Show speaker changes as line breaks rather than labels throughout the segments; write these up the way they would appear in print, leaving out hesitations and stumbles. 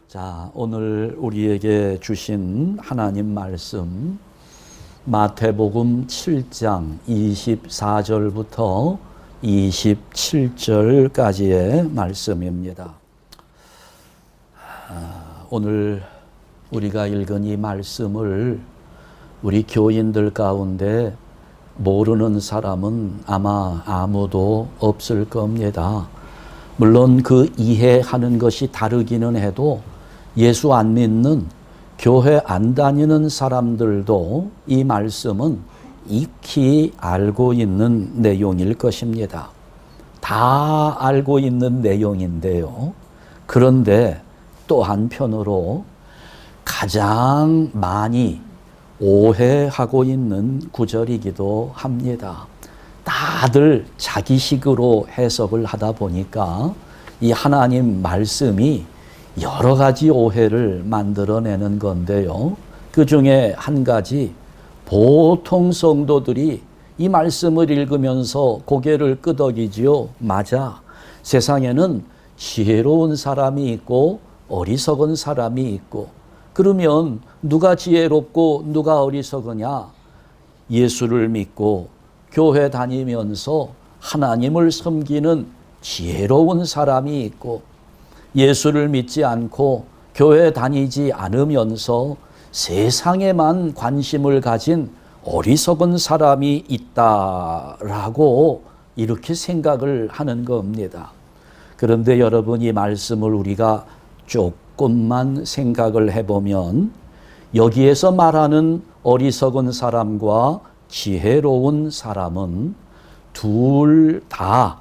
자, 오늘 우리에게 주신 하나님 말씀 마태복음 7장 24절부터 27절까지의 말씀입니다. 오늘 우리가 읽은 이 말씀을 우리 교인들 가운데 모르는 사람은 아마 아무도 없을 겁니다. 물론 그 이해하는 것이 다르기는 해도 예수 안 믿는, 교회 안 다니는 사람들도 이 말씀은 익히 알고 있는 내용일 것입니다. 다 알고 있는 내용인데요. 그런데 또 한편으로 가장 많이 오해하고 있는 구절이기도 합니다. 다들 자기식으로 해석을 하다 보니까 이 하나님 말씀이 여러 가지 오해를 만들어내는 건데요. 그 중에 한 가지, 보통 성도들이 이 말씀을 읽으면서 고개를 끄덕이지요. 맞아. 세상에는 지혜로운 사람이 있고 어리석은 사람이 있고, 그러면 누가 지혜롭고 누가 어리석으냐? 예수를 믿고 교회 다니면서 하나님을 섬기는 지혜로운 사람이 있고, 예수를 믿지 않고 교회 다니지 않으면서 세상에만 관심을 가진 어리석은 사람이 있다라고 이렇게 생각을 하는 겁니다. 그런데 여러분, 이 말씀을 우리가 조금만 생각을 해보면 여기에서 말하는 어리석은 사람과 지혜로운 사람은 둘 다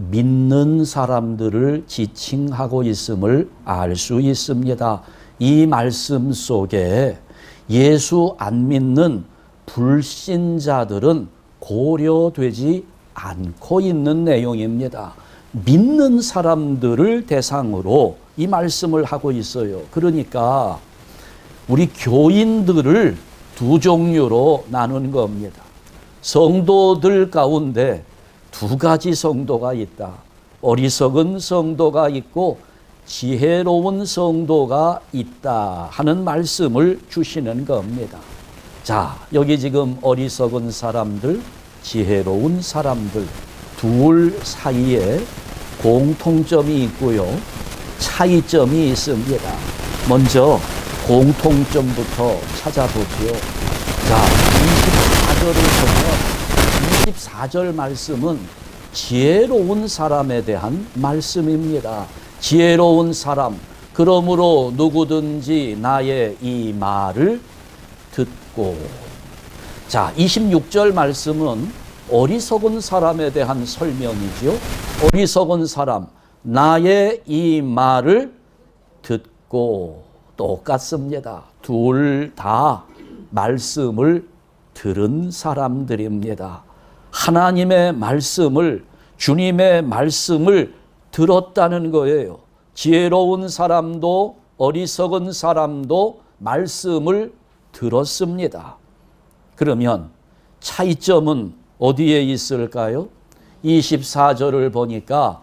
믿는 사람들을 지칭하고 있음을 알 수 있습니다. 이 말씀 속에 예수 안 믿는 불신자들은 고려되지 않고 있는 내용입니다. 믿는 사람들을 대상으로 이 말씀을 하고 있어요. 그러니까 우리 교인들을 두 종류로 나눈 겁니다. 성도들 가운데 두 가지 성도가 있다. 어리석은 성도가 있고 지혜로운 성도가 있다 하는 말씀을 주시는 겁니다. 자, 여기 지금 어리석은 사람들, 지혜로운 사람들 둘 사이에 공통점이 있고요, 차이점이 있습니다. 먼저 공통점부터 찾아보죠. 자, 24절을 보면 24절 말씀은 지혜로운 사람에 대한 말씀입니다. 지혜로운 사람, 그러므로 누구든지 나의 이 말을 듣고. 자, 26절 말씀은 어리석은 사람에 대한 설명이죠. 어리석은 사람, 나의 이 말을 듣고. 똑같습니다. 둘 다 말씀을 들은 사람들입니다. 하나님의 말씀을, 주님의 말씀을 들었다는 거예요. 지혜로운 사람도 어리석은 사람도 말씀을 들었습니다. 그러면 차이점은 어디에 있을까요? 24절을 보니까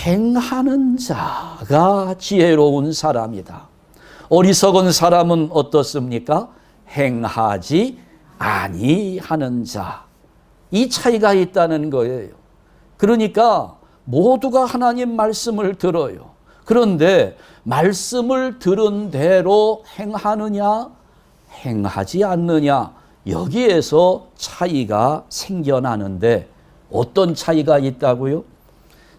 행하는 자가 지혜로운 사람이다. 어리석은 사람은 어떻습니까? 행하지 아니하는 자. 이 차이가 있다는 거예요. 그러니까 모두가 하나님 말씀을 들어요. 그런데 말씀을 들은 대로 행하느냐, 행하지 않느냐, 여기에서 차이가 생겨나는데 어떤 차이가 있다고요?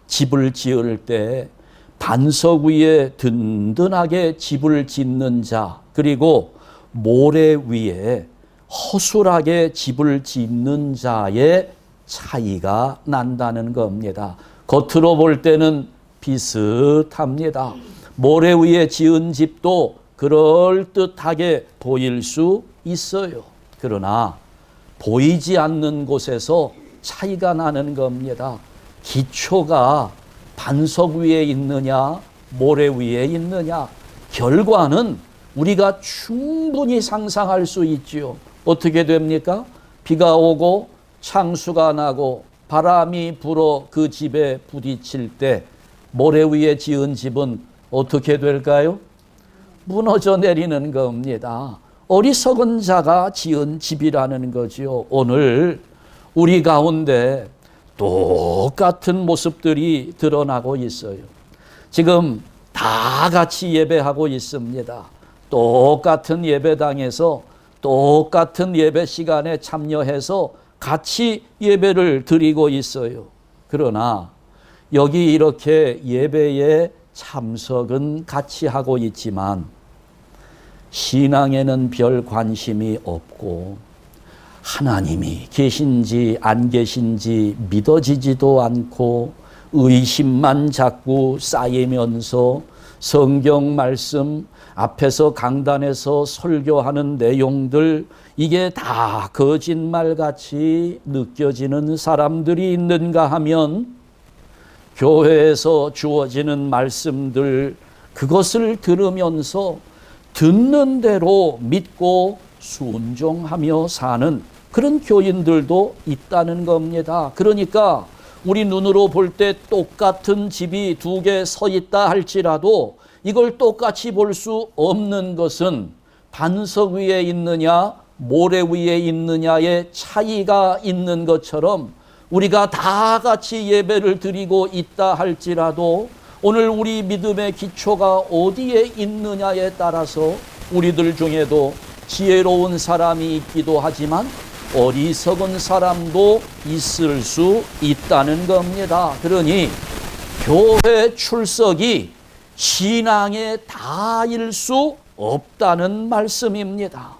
집을 지을 때 반석 위에 든든하게 집을 짓는 자, 그리고 모래 위에 허술하게 집을 짓는 자의 차이가 난다는 겁니다. 겉으로 볼 때는 비슷합니다. 모래 위에 지은 집도 그럴듯하게 보일 수 있어요. 그러나 보이지 않는 곳에서 차이가 나는 겁니다. 기초가 반석 위에 있느냐, 모래 위에 있느냐, 결과는 우리가 충분히 상상할 수 있지요. 어떻게 됩니까? 비가 오고 창수가 나고 바람이 불어 그 집에 부딪힐 때 모래 위에 지은 집은 어떻게 될까요? 무너져 내리는 겁니다. 어리석은 자가 지은 집이라는 거지요. 오늘 우리 가운데 똑같은 모습들이 드러나고 있어요. 지금 다 같이 예배하고 있습니다. 똑같은 예배당에서 똑같은 예배 시간에 참여해서 같이 예배를 드리고 있어요. 그러나 여기 이렇게 예배에 참석은 같이 하고 있지만 신앙에는 별 관심이 없고 하나님이 계신지 안 계신지 믿어지지도 않고 의심만 자꾸 쌓이면서 성경 말씀 앞에서 강단에서 설교하는 내용들 이게 다 거짓말같이 느껴지는 사람들이 있는가 하면 교회에서 주어지는 말씀들 그것을 들으면서 듣는 대로 믿고 순종하며 사는 그런 교인들도 있다는 겁니다. 그러니까 우리 눈으로 볼 때 똑같은 집이 두 개 서 있다 할지라도 이걸 똑같이 볼 수 없는 것은 반석 위에 있느냐 모래 위에 있느냐의 차이가 있는 것처럼 우리가 다 같이 예배를 드리고 있다 할지라도 오늘 우리 믿음의 기초가 어디에 있느냐에 따라서 우리들 중에도 지혜로운 사람이 있기도 하지만 어리석은 사람도 있을 수 있다는 겁니다. 그러니 교회 출석이 신앙의 다일 수 없다는 말씀입니다.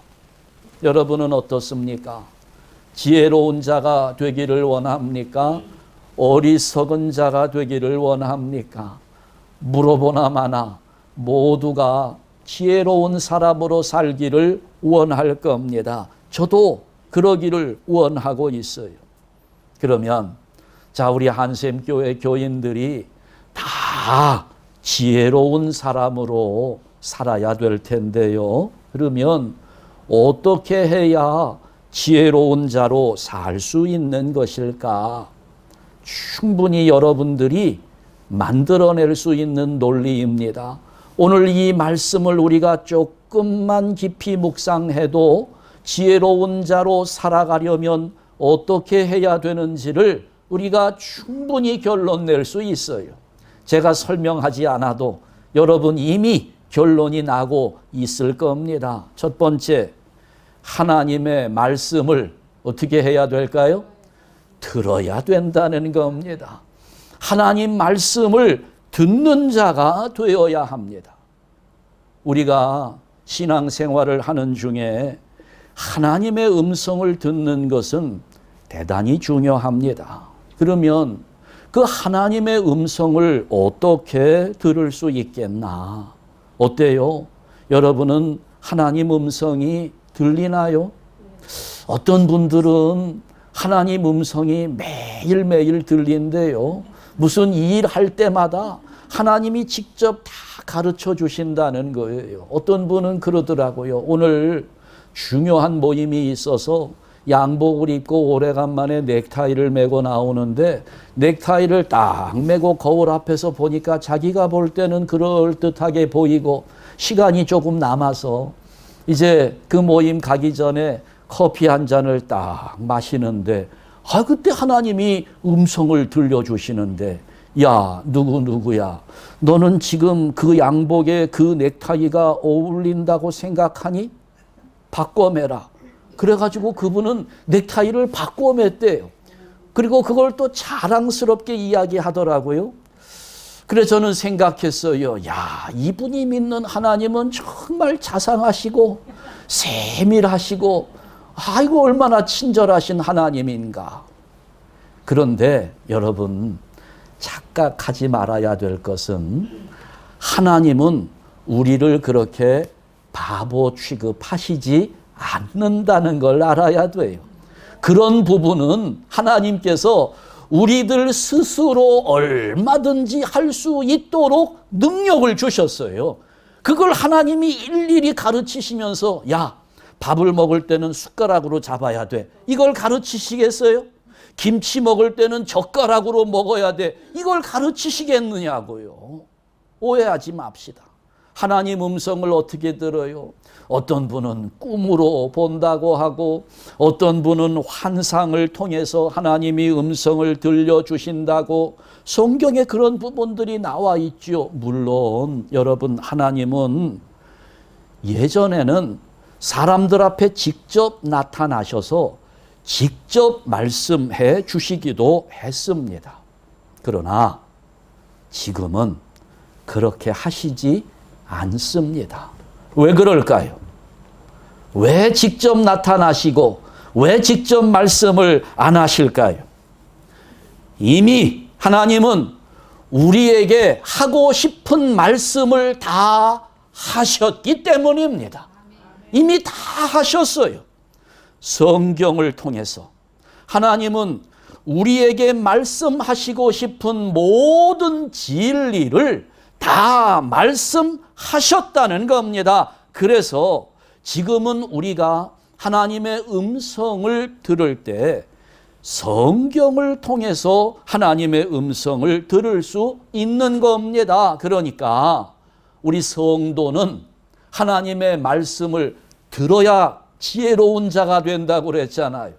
여러분은 어떻습니까? 지혜로운 자가 되기를 원합니까? 어리석은 자가 되기를 원합니까? 물어보나 마나 모두가 지혜로운 사람으로 살기를 원할 겁니다. 저도 그러기를 원하고 있어요. 그러면 자 우리 한샘교회 교인들이 다 지혜로운 사람으로 살아야 될 텐데요. 그러면 어떻게 해야 지혜로운 자로 살 수 있는 것일까? 충분히 여러분들이 만들어낼 수 있는 논리입니다. 오늘 이 말씀을 우리가 조금만 깊이 묵상해도 지혜로운 자로 살아가려면 어떻게 해야 되는지를 우리가 충분히 결론 낼 수 있어요. 제가 설명하지 않아도 여러분 이미 결론이 나고 있을 겁니다. 첫 번째, 하나님의 말씀을 어떻게 해야 될까요? 들어야 된다는 겁니다. 하나님 말씀을 듣는 자가 되어야 합니다. 우리가 신앙생활을 하는 중에 하나님의 음성을 듣는 것은 대단히 중요합니다. 그러면 그 하나님의 음성을 어떻게 들을 수 있겠나? 어때요? 여러분은 하나님 음성이 들리나요? 어떤 분들은 하나님 음성이 매일매일 들린대요. 무슨 일 할 때마다 하나님이 직접 다 가르쳐 주신다는 거예요. 어떤 분은 그러더라고요. 오늘 중요한 모임이 있어서 양복을 입고 오래간만에 넥타이를 메고 나오는데 넥타이를 딱 메고 거울 앞에서 보니까 자기가 볼 때는 그럴듯하게 보이고 시간이 조금 남아서 이제 그 모임 가기 전에 커피 한 잔을 딱 마시는데 그때 하나님이 음성을 들려주시는데 야 누구야 너는 지금 그 양복에 그 넥타이가 어울린다고 생각하니? 바꿔 매라. 그래가지고 그분은 넥타이를 바꿔 맸대요. 그리고 그걸 또 자랑스럽게 이야기하더라고요. 그래서 저는 생각했어요. 야, 이분이 믿는 하나님은 정말 자상하시고 세밀하시고 아이고 얼마나 친절하신 하나님인가. 그런데 여러분 착각하지 말아야 될 것은 하나님은 우리를 그렇게 바보 취급하시지 않는다는 걸 알아야 돼요. 그런 부분은 하나님께서 우리들 스스로 얼마든지 할 수 있도록 능력을 주셨어요. 그걸 하나님이 일일이 가르치시면서 야, 밥을 먹을 때는 숟가락으로 잡아야 돼. 이걸 가르치시겠어요? 김치 먹을 때는 젓가락으로 먹어야 돼. 이걸 가르치시겠느냐고요. 오해하지 맙시다. 하나님 음성을 어떻게 들어요? 어떤 분은 꿈으로 본다고 하고 어떤 분은 환상을 통해서 하나님이 음성을 들려주신다고 성경에 그런 부분들이 나와 있죠. 물론 여러분, 하나님은 예전에는 사람들 앞에 직접 나타나셔서 직접 말씀해 주시기도 했습니다. 그러나 지금은 그렇게 하시지 않습니다. 왜 그럴까요? 왜 직접 나타나시고 왜 직접 말씀을 안 하실까요? 이미 하나님은 우리에게 하고 싶은 말씀을 다 하셨기 때문입니다. 이미 다 하셨어요. 성경을 통해서 하나님은 우리에게 말씀하시고 싶은 모든 진리를 다 말씀하셨다는 겁니다. 그래서 지금은 우리가 하나님의 음성을 들을 때 성경을 통해서 하나님의 음성을 들을 수 있는 겁니다. 그러니까 우리 성도는 하나님의 말씀을 들어야 지혜로운 자가 된다고 그랬잖아요.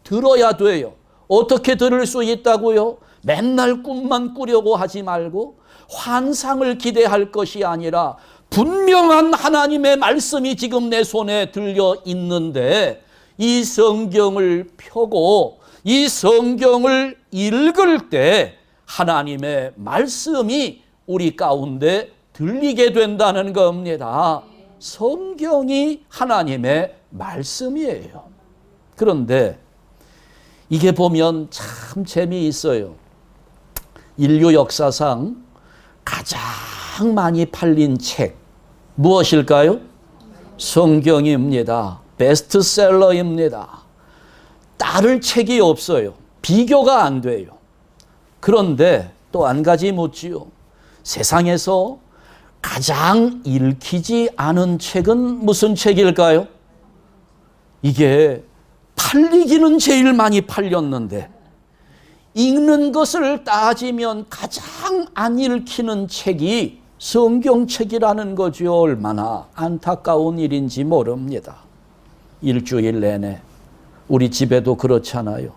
들어야 돼요. 어떻게 들을 수 있다고요? 맨날 꿈만 꾸려고 하지 말고 환상을 기대할 것이 아니라 분명한 하나님의 말씀이 지금 내 손에 들려 있는데 이 성경을 펴고 이 성경을 읽을 때 하나님의 말씀이 우리 가운데 들리게 된다는 겁니다. 성경이 하나님의 말씀이에요. 그런데 이게 보면 참 재미있어요. 인류 역사상 가장 많이 팔린 책 무엇일까요? 성경입니다. 베스트셀러입니다. 따를 책이 없어요. 비교가 안 돼요. 그런데 또 한 가지 묻지요. 세상에서 가장 읽히지 않은 책은 무슨 책일까요? 이게 팔리기는 제일 많이 팔렸는데 읽는 것을 따지면 가장 안 읽히는 책이 성경책이라는 거죠. 얼마나 안타까운 일인지 모릅니다. 일주일 내내 우리 집에도 그렇잖아요.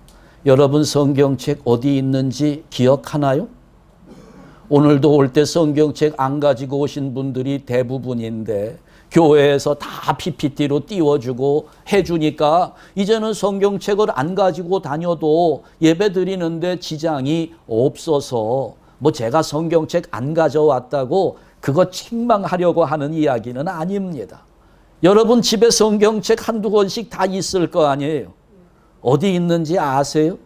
여러분 성경책 어디 있는지 기억하나요? 오늘도 올 때 성경책 안 가지고 오신 분들이 대부분인데 교회에서 다 PPT로 띄워주고 해주니까 이제는 성경책을 안 가지고 다녀도 예배 드리는데 지장이 없어서 뭐 제가 성경책 안 가져왔다고 그거 책망하려고 하는 이야기는 아닙니다. 여러분 집에 성경책 한두 권씩 다 있을 거 아니에요. 어디 있는지 아세요?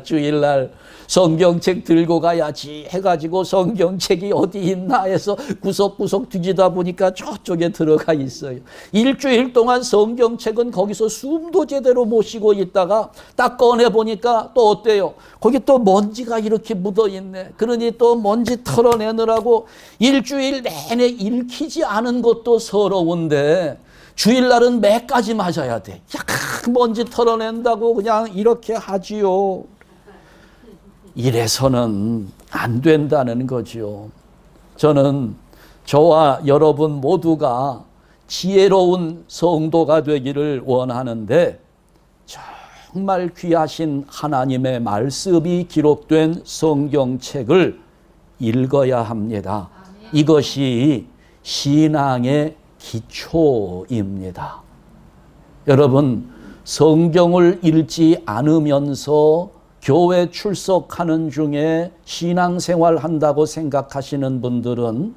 주일날 성경책 들고 가야지 해가지고 성경책이 어디 있나 해서 구석구석 뒤지다 보니까 저쪽에 들어가 있어요. 일주일 동안 성경책은 거기서 숨도 제대로 못 쉬고 있다가 딱 꺼내보니까 또 어때요? 거기 또 먼지가 이렇게 묻어있네. 그러니 또 먼지 털어내느라고 일주일 내내 읽히지 않은 것도 서러운데 주일날은 매까지 맞아야 돼. 야, 먼지 털어낸다고 그냥 이렇게 하지요. 이래서는 안 된다는 거죠. 저는 저와 여러분 모두가 지혜로운 성도가 되기를 원하는데 정말 귀하신 하나님의 말씀이 기록된 성경책을 읽어야 합니다. 이것이 신앙의 기초입니다. 여러분, 성경을 읽지 않으면서 교회 출석하는 중에 신앙생활 한다고 생각하시는 분들은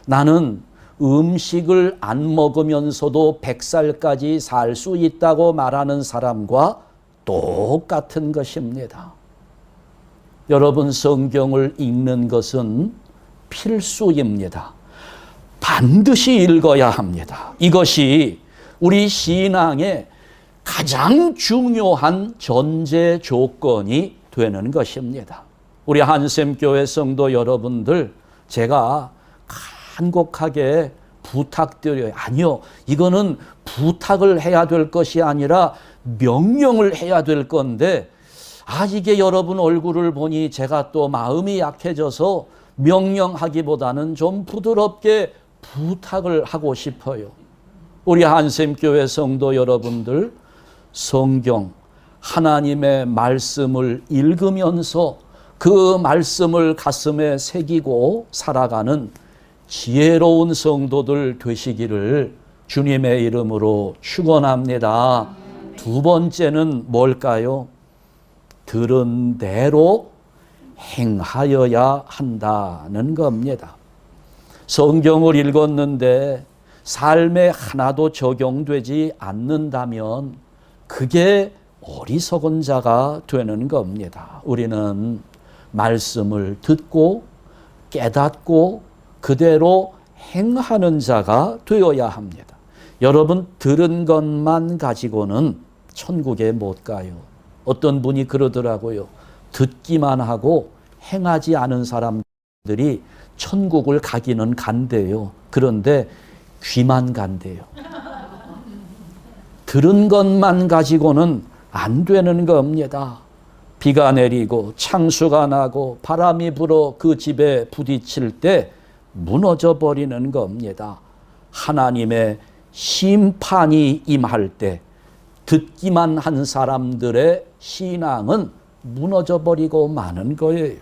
나는 음식을 안 먹으면서도 100살까지 살 수 있다고 말하는 사람과 똑같은 것입니다. 여러분, 성경을 읽는 것은 필수입니다. 반드시 읽어야 합니다. 이것이 우리 신앙의 가장 중요한 전제 조건이 되는 것입니다. 우리 한샘교회 성도 여러분들, 제가 간곡하게 부탁드려요. 아니요, 이거는 부탁을 해야 될 것이 아니라 명령을 해야 될 건데 이게 여러분 얼굴을 보니 제가 또 마음이 약해져서 명령하기보다는 좀 부드럽게 부탁을 하고 싶어요. 우리 한샘교회 성도 여러분들, 성경, 하나님의 말씀을 읽으면서 그 말씀을 가슴에 새기고 살아가는 지혜로운 성도들 되시기를 주님의 이름으로 축원합니다. 두 번째는 뭘까요? 들은 대로 행하여야 한다는 겁니다. 성경을 읽었는데 삶에 하나도 적용되지 않는다면 그게 어리석은 자가 되는 겁니다. 우리는 말씀을 듣고 깨닫고 그대로 행하는 자가 되어야 합니다. 여러분, 들은 것만 가지고는 천국에 못 가요. 어떤 분이 그러더라고요. 듣기만 하고 행하지 않은 사람들이 천국을 가기는 간대요. 그런데 귀만 간대요. 들은 것만 가지고는 안 되는 겁니다. 비가 내리고 창수가 나고 바람이 불어 그 집에 부딪힐 때 무너져 버리는 겁니다. 하나님의 심판이 임할 때 듣기만 한 사람들의 신앙은 무너져 버리고 마는 거예요.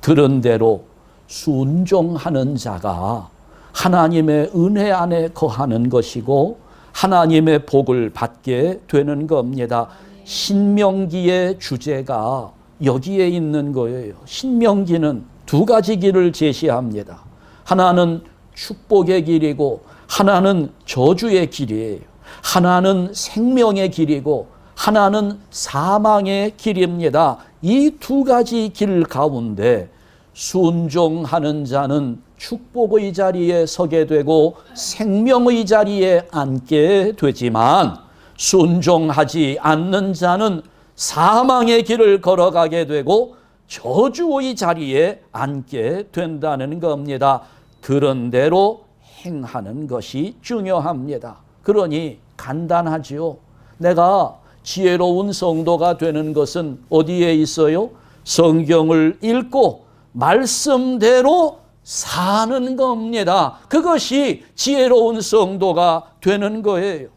들은 대로 순종하는 자가 하나님의 은혜 안에 거하는 것이고 하나님의 복을 받게 되는 겁니다. 신명기의 주제가 여기에 있는 거예요. 신명기는 두 가지 길을 제시합니다. 하나는 축복의 길이고 하나는 저주의 길이에요. 하나는 생명의 길이고 하나는 사망의 길입니다. 이 두 가지 길 가운데 순종하는 자는 축복의 자리에 서게 되고 생명의 자리에 앉게 되지만 순종하지 않는 자는 사망의 길을 걸어가게 되고 저주의 자리에 앉게 된다는 겁니다. 들은 대로 행하는 것이 중요합니다. 그러니 간단하지요. 내가 지혜로운 성도가 되는 것은 어디에 있어요? 성경을 읽고 말씀대로 사는 겁니다. 그것이 지혜로운 성도가 되는 거예요.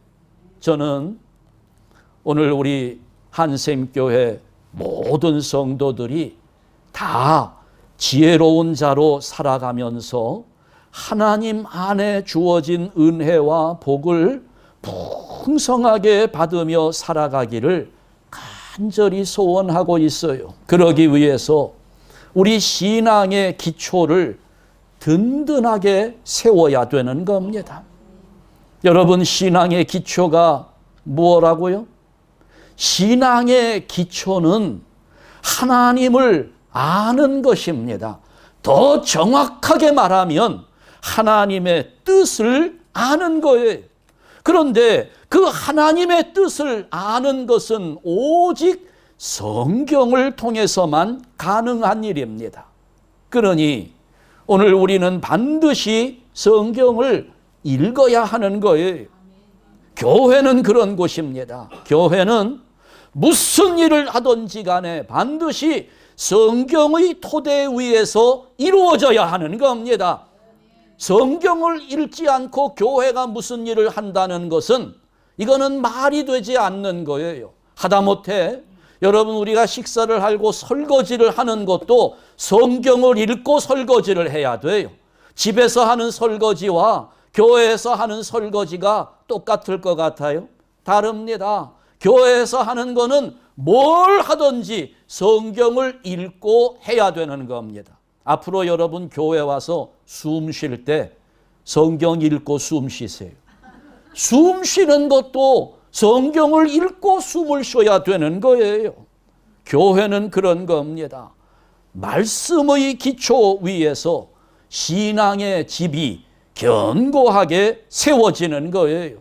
저는 오늘 우리 한샘교회 모든 성도들이 다 지혜로운 자로 살아가면서 하나님 안에 주어진 은혜와 복을 풍성하게 받으며 살아가기를 간절히 소원하고 있어요. 그러기 위해서 우리 신앙의 기초를 든든하게 세워야 되는 겁니다. 여러분, 신앙의 기초가 뭐라고요? 신앙의 기초는 하나님을 아는 것입니다. 더 정확하게 말하면 하나님의 뜻을 아는 거예요. 그런데 그 하나님의 뜻을 아는 것은 오직 성경을 통해서만 가능한 일입니다. 그러니 오늘 우리는 반드시 성경을 읽어야 하는 거예요. 교회는 그런 곳입니다. 교회는 무슨 일을 하든지 간에 반드시 성경의 토대 위에서 이루어져야 하는 겁니다. 성경을 읽지 않고 교회가 무슨 일을 한다는 것은 이거는 말이 되지 않는 거예요. 하다못해 여러분, 우리가 식사를 하고 설거지를 하는 것도 성경을 읽고 설거지를 해야 돼요. 집에서 하는 설거지와 교회에서 하는 설거지가 똑같을 것 같아요? 다릅니다. 교회에서 하는 거는 뭘 하든지 성경을 읽고 해야 되는 겁니다. 앞으로 여러분 교회 와서 숨 쉴 때 성경 읽고 숨 쉬세요. 숨 쉬는 것도 성경을 읽고 숨을 쉬어야 되는 거예요. 교회는 그런 겁니다. 말씀의 기초 위에서 신앙의 집이 견고하게 세워지는 거예요.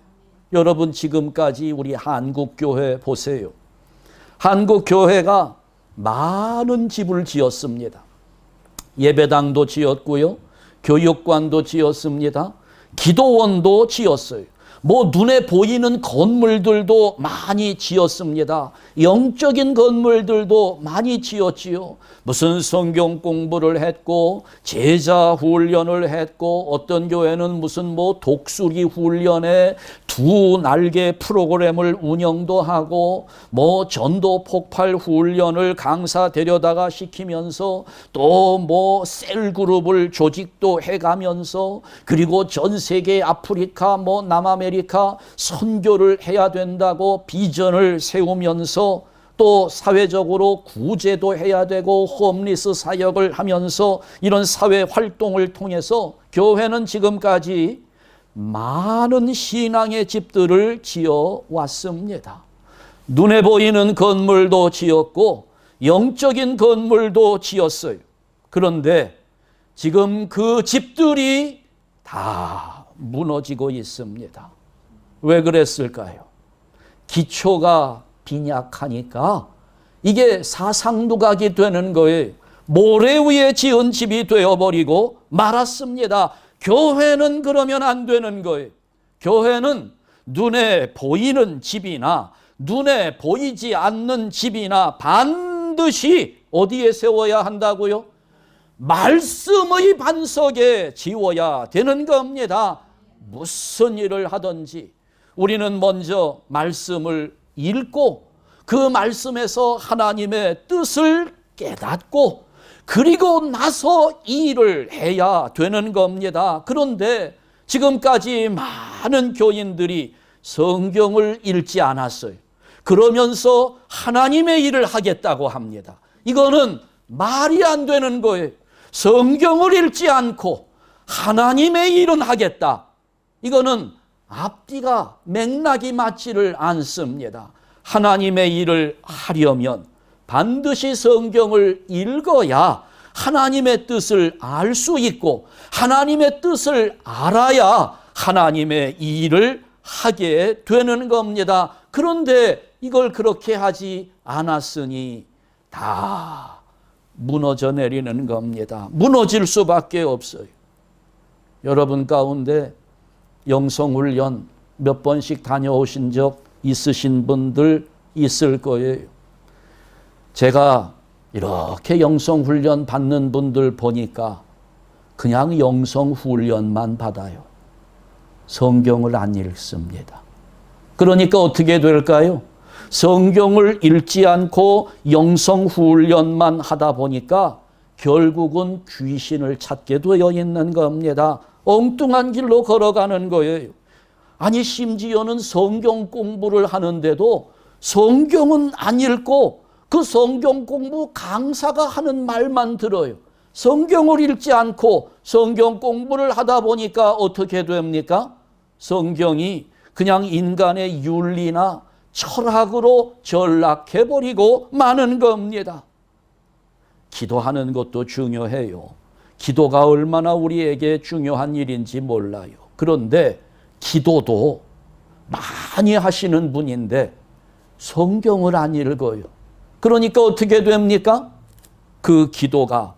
여러분, 지금까지 우리 한국교회 보세요. 한국교회가 많은 집을 지었습니다. 예배당도 지었고요. 교육관도 지었습니다. 기도원도 지었어요. 뭐 눈에 보이는 건물들도 많이 지었습니다. 영적인 건물들도 많이 지었지요. 무슨 성경 공부를 했고 제자 훈련을 했고 어떤 교회는 무슨 뭐 독수리 훈련에 두 날개 프로그램을 운영도 하고 뭐 전도 폭발 훈련을 강사 데려다가 시키면서 또 뭐 셀그룹을 조직도 해가면서 그리고 전 세계 아프리카 뭐 남아메리카 선교를 해야 된다고 비전을 세우면서 또 사회적으로 구제도 해야 되고 홈리스 사역을 하면서 이런 사회 활동을 통해서 교회는 지금까지 많은 신앙의 집들을 지어 왔습니다. 눈에 보이는 건물도 지었고 영적인 건물도 지었어요. 그런데 지금 그 집들이 다 무너지고 있습니다. 왜 그랬을까요? 기초가 빈약하니까 이게 사상누각이 되는 거예요. 모래 위에 지은 집이 되어버리고 말았습니다. 교회는 그러면 안 되는 거예요. 교회는 눈에 보이는 집이나 눈에 보이지 않는 집이나 반드시 어디에 세워야 한다고요? 말씀의 반석에 지워야 되는 겁니다. 무슨 일을 하든지 우리는 먼저 말씀을 읽고 그 말씀에서 하나님의 뜻을 깨닫고 그리고 나서 이 일을 해야 되는 겁니다. 그런데 지금까지 많은 교인들이 성경을 읽지 않았어요. 그러면서 하나님의 일을 하겠다고 합니다. 이거는 말이 안 되는 거예요. 성경을 읽지 않고 하나님의 일은 하겠다. 이거는 앞뒤가 맥락이 맞지를 않습니다. 하나님의 일을 하려면 반드시 성경을 읽어야 하나님의 뜻을 알 수 있고 하나님의 뜻을 알아야 하나님의 일을 하게 되는 겁니다. 그런데 이걸 그렇게 하지 않았으니 다 무너져 내리는 겁니다. 무너질 수밖에 없어요. 여러분 가운데 영성훈련 몇 번씩 다녀오신 적 있으신 분들 있을 거예요. 제가 이렇게 영성훈련 받는 분들 보니까 그냥 영성훈련만 받아요. 성경을 안 읽습니다. 그러니까 어떻게 될까요? 성경을 읽지 않고 영성훈련만 하다 보니까 결국은 귀신을 찾게 되어 있는 겁니다. 엉뚱한 길로 걸어가는 거예요. 아니 심지어는 성경 공부를 하는데도 성경은 안 읽고 그 성경 공부 강사가 하는 말만 들어요. 성경을 읽지 않고 성경 공부를 하다 보니까 어떻게 됩니까? 성경이 그냥 인간의 윤리나 철학으로 전락해버리고 마는 겁니다. 기도하는 것도 중요해요. 기도가 얼마나 우리에게 중요한 일인지 몰라요. 그런데 기도도 많이 하시는 분인데 성경을 안 읽어요. 그러니까 어떻게 됩니까? 그 기도가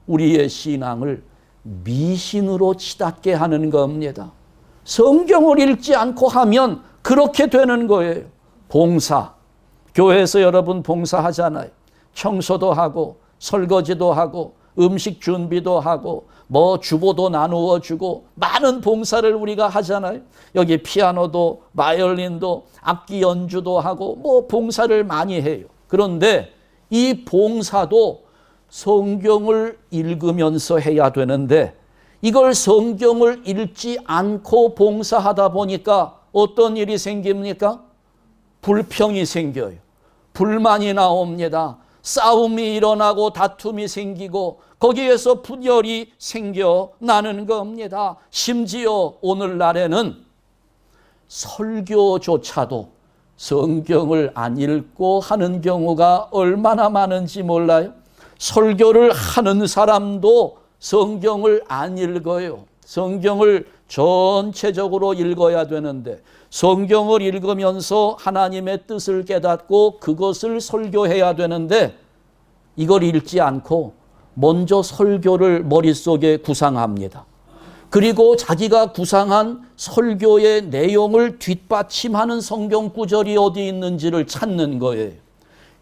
우리의 신앙을 미신으로 치닫게 하는 겁니다. 성경을 읽지 않고 하면 그렇게 되는 거예요. 봉사, 교회에서 여러분 봉사하잖아요. 청소도 하고 설거지도 하고 음식 준비도 하고 뭐 주보도 나누어 주고 많은 봉사를 우리가 하잖아요. 여기 피아노도 바이올린도 악기 연주도 하고 뭐 봉사를 많이 해요. 그런데 이 봉사도 성경을 읽으면서 해야 되는데 이걸 성경을 읽지 않고 봉사하다 보니까 어떤 일이 생깁니까? 불평이 생겨요. 불만이 나옵니다. 싸움이 일어나고 다툼이 생기고 거기에서 분열이 생겨나는 겁니다. 심지어 오늘날에는 설교조차도 성경을 안 읽고 하는 경우가 얼마나 많은지 몰라요. 설교를 하는 사람도 성경을 안 읽어요. 성경을 전체적으로 읽어야 되는데 성경을 읽으면서 하나님의 뜻을 깨닫고 그것을 설교해야 되는데 이걸 읽지 않고 먼저 설교를 머릿속에 구상합니다. 그리고 자기가 구상한 설교의 내용을 뒷받침하는 성경 구절이 어디 있는지를 찾는 거예요.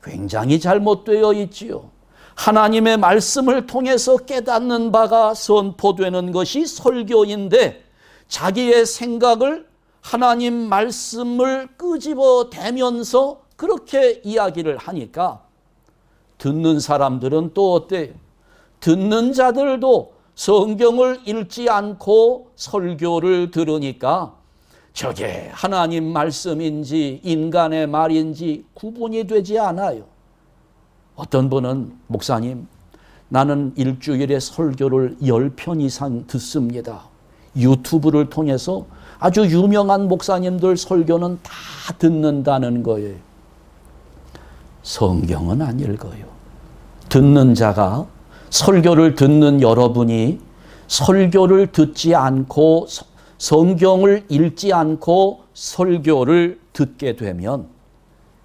굉장히 잘못되어 있지요. 하나님의 말씀을 통해서 깨닫는 바가 선포되는 것이 설교인데 자기의 생각을 하나님 말씀을 끄집어대면서 그렇게 이야기를 하니까 듣는 사람들은 또 어때요? 듣는 자들도 성경을 읽지 않고 설교를 들으니까 저게 하나님 말씀인지 인간의 말인지 구분이 되지 않아요. 어떤 분은 목사님, 나는 일주일에 설교를 10편 이상 듣습니다. 유튜브를 통해서 아주 유명한 목사님들 설교는 다 듣는다는 거예요. 성경은 안 읽어요. 듣는 자가, 설교를 듣는 여러분이 설교를 듣지 않고 성경을 읽지 않고 설교를 듣게 되면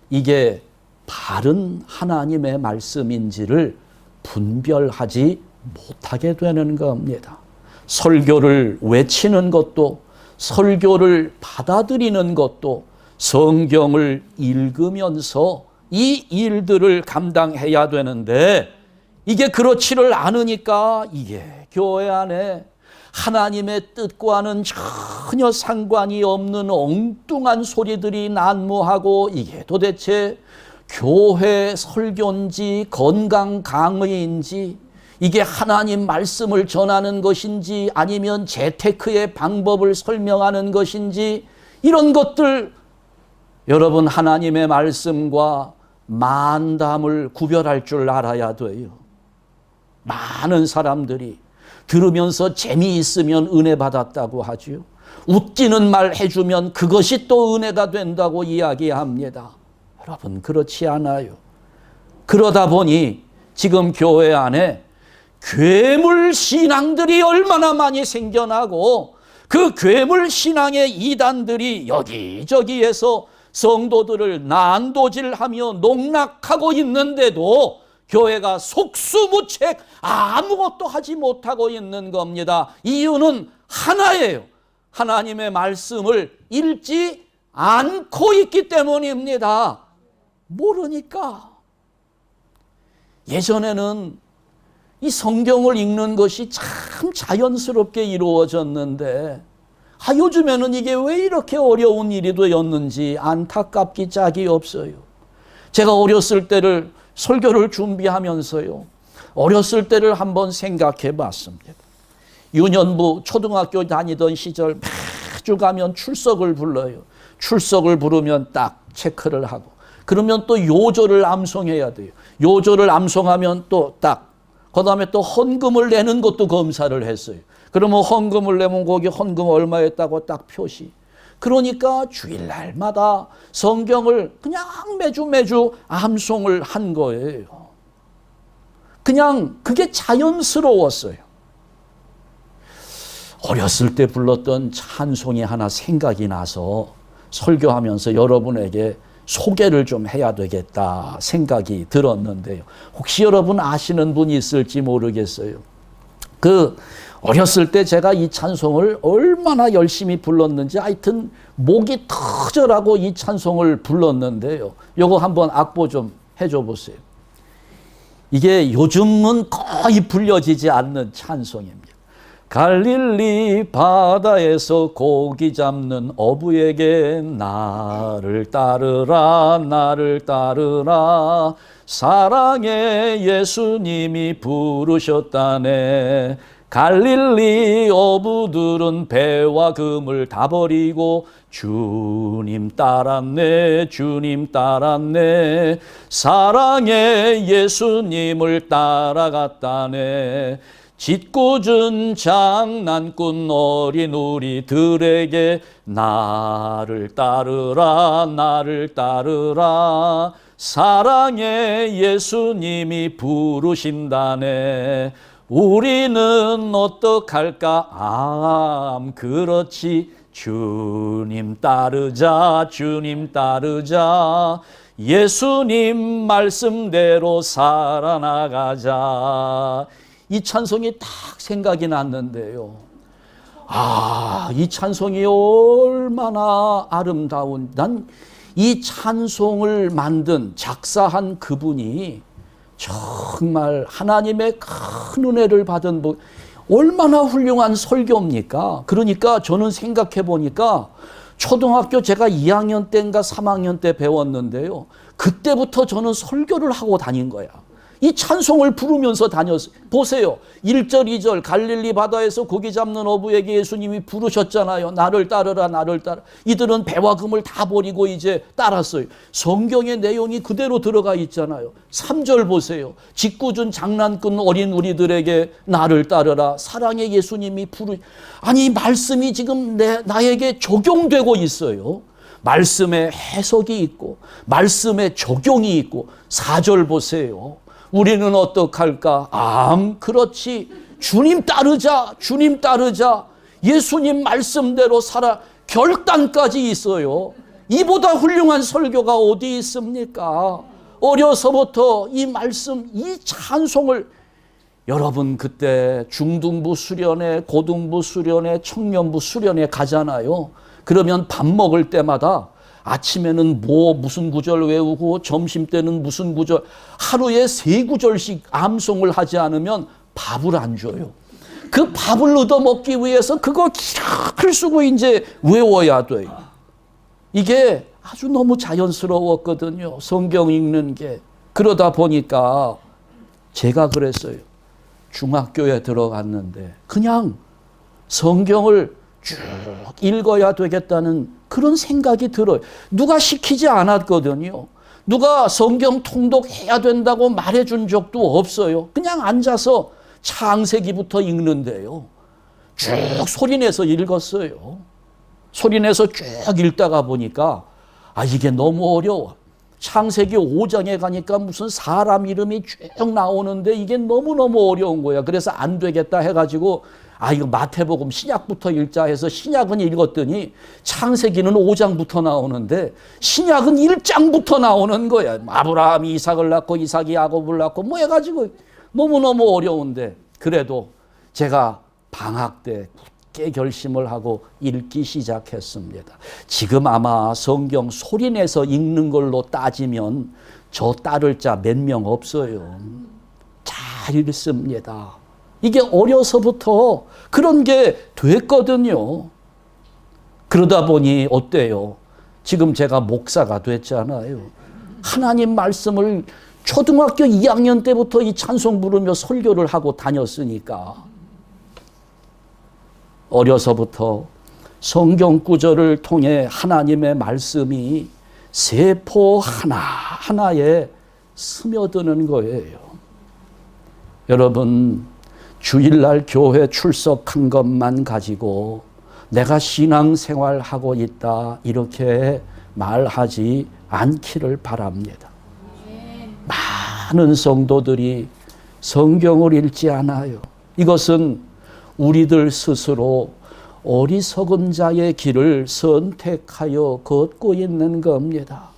이게 바른 하나님의 말씀인지를 분별하지 못하게 되는 겁니다. 설교를 외치는 것도 설교를 받아들이는 것도 성경을 읽으면서 이 일들을 감당해야 되는데 이게 그렇지를 않으니까 이게 교회 안에 하나님의 뜻과는 전혀 상관이 없는 엉뚱한 소리들이 난무하고 이게 도대체 교회 설교인지 건강 강의인지 이게 하나님 말씀을 전하는 것인지 아니면 재테크의 방법을 설명하는 것인지 이런 것들 여러분 하나님의 말씀과 만담을 구별할 줄 알아야 돼요. 많은 사람들이 들으면서 재미있으면 은혜 받았다고 하죠. 웃기는 말 해주면 그것이 또 은혜가 된다고 이야기합니다. 여러분 그렇지 않아요. 그러다 보니 지금 교회 안에 괴물 신앙들이 얼마나 많이 생겨나고 그 괴물 신앙의 이단들이 여기저기에서 성도들을 난도질하며 농락하고 있는데도 교회가 속수무책 아무것도 하지 못하고 있는 겁니다. 이유는 하나예요. 하나님의 말씀을 읽지 않고 있기 때문입니다. 모르니까. 예전에는 이 성경을 읽는 것이 참 자연스럽게 이루어졌는데 요즘에는 이게 왜 이렇게 어려운 일이 되었는지 안타깝기 짝이 없어요. 제가 어렸을 때를 설교를 준비하면서요. 어렸을 때를 한번 생각해 봤습니다. 유년부 초등학교 다니던 시절 매주 가면 출석을 불러요. 출석을 부르면 딱 체크를 하고 그러면 또 요절을 암송해야 돼요. 요절을 암송하면 또 딱 그다음에 또 헌금을 내는 것도 검사를 했어요. 그러면 헌금을 내면 거기 헌금 얼마였다고 딱 표시. 그러니까 주일날마다 성경을 그냥 매주 암송을 한 거예요. 그냥 그게 자연스러웠어요. 어렸을 때 불렀던 찬송이 하나 생각이 나서 설교하면서 여러분에게 소개를 좀 해야 되겠다 생각이 들었는데요. 혹시 여러분 아시는 분이 있을지 모르겠어요. 어렸을 때 제가 이 찬송을 얼마나 열심히 불렀는지 하여튼 목이 터져라고 이 찬송을 불렀는데요. 요거 한번 악보 좀 해줘 보세요. 이게 요즘은 거의 불려지지 않는 찬송입니다. 갈릴리 바다에서 고기 잡는 어부에게 나를 따르라 나를 따르라 사랑의 예수님이 부르셨다네. 갈릴리 어부들은 배와 금을 다 버리고 주님 따랐네 주님 따랐네 사랑의 예수님을 따라갔다네. 짓궂은 장난꾼 어린 우리들에게 나를 따르라 나를 따르라 사랑의 예수님이 부르신다네. 우리는 어떡할까 그렇지 주님 따르자 주님 따르자 예수님 말씀대로 살아나가자. 이 찬송이 딱 생각이 났는데요. 이 찬송이 얼마나 아름다운, 난 이 찬송을 만든, 작사한 그분이 정말 하나님의 큰 은혜를 받은 얼마나 훌륭한 설교입니까? 그러니까 저는 생각해 보니까 초등학교 제가 2학년 때인가 3학년 때 배웠는데요. 그때부터 저는 설교를 하고 다닌 거야. 이 찬송을 부르면서 다녔어요. 보세요. 1절, 2절 갈릴리 바다에서 고기 잡는 어부에게 예수님이 부르셨잖아요. 나를 따르라, 나를 따라. 이들은 배와 금을 다 버리고 이제 따랐어요. 성경의 내용이 그대로 들어가 있잖아요. 3절 보세요. 짓궂은 장난꾼 어린 우리들에게 나를 따르라. 사랑의 예수님이 아니 말씀이 지금 나에게 적용되고 있어요. 말씀에 해석이 있고 말씀에 적용이 있고 4절 보세요. 우리는 어떡할까? 그렇지. 주님 따르자. 주님 따르자. 예수님 말씀대로 살아. 결단까지 있어요. 이보다 훌륭한 설교가 어디 있습니까? 어려서부터 이 말씀, 이 찬송을 여러분 그때 중등부 수련회, 고등부 수련회, 청년부 수련회 가잖아요. 그러면 밥 먹을 때마다 아침에는 무슨 구절 외우고 점심 때는 무슨 구절, 하루에 3구절씩 암송을 하지 않으면 밥을 안 줘요. 그 밥을 얻어먹기 위해서 그거 글 쓰고 이제 외워야 돼요. 이게 아주 너무 자연스러웠거든요. 성경 읽는 게. 그러다 보니까 제가 그랬어요. 중학교에 들어갔는데 그냥 성경을 쭉 읽어야 되겠다는 그런 생각이 들어요. 누가 시키지 않았거든요. 누가 성경 통독해야 된다고 말해준 적도 없어요. 그냥 앉아서 창세기부터 읽는데요. 쭉 소리내서 읽었어요. 소리내서 쭉 읽다가 보니까 이게 너무 어려워. 창세기 5장에 가니까 무슨 사람 이름이 쭉 나오는데 이게 너무너무 어려운 거야. 그래서 안 되겠다 해가지고 이거 마태복음 신약부터 읽자 해서 신약은 읽었더니 창세기는 5장부터 나오는데 신약은 1장부터 나오는 거야. 아브라함이 이삭을 낳고 이삭이 야곱을 낳고 해가지고 너무너무 어려운데 그래도 제가 방학 때 굳게 결심을 하고 읽기 시작했습니다. 지금 아마 성경 소리내서 읽는 걸로 따지면 저 따를 자 몇 명 없어요. 잘 읽습니다. 이게 어려서부터 그런 게 됐거든요. 그러다 보니 어때요? 지금 제가 목사가 됐잖아요. 하나님 말씀을 초등학교 2학년 때부터 이 찬송 부르며 설교를 하고 다녔으니까 어려서부터 성경 구절을 통해 하나님의 말씀이 세포 하나하나에 스며드는 거예요. 여러분, 주일날 교회 출석한 것만 가지고 내가 신앙생활하고 있다 이렇게 말하지 않기를 바랍니다. 많은 성도들이 성경을 읽지 않아요. 이것은 우리들 스스로 어리석은 자의 길을 선택하여 걷고 있는 겁니다.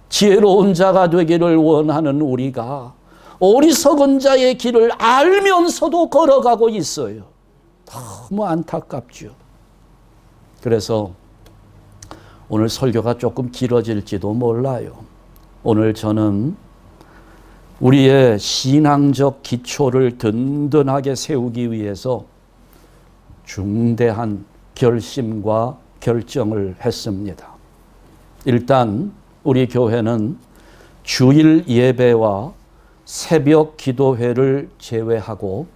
지혜로운 자가 되기를 원하는 우리가 어리석은 자의 길을 알면서도 걸어가고 있어요. 너무 안타깝죠. 그래서 오늘 설교가 조금 길어질지도 몰라요. 오늘 저는 우리의 신앙적 기초를 든든하게 세우기 위해서 중대한 결심과 결정을 했습니다. 일단 우리 교회는 주일 예배와 새벽 기도회를 제외하고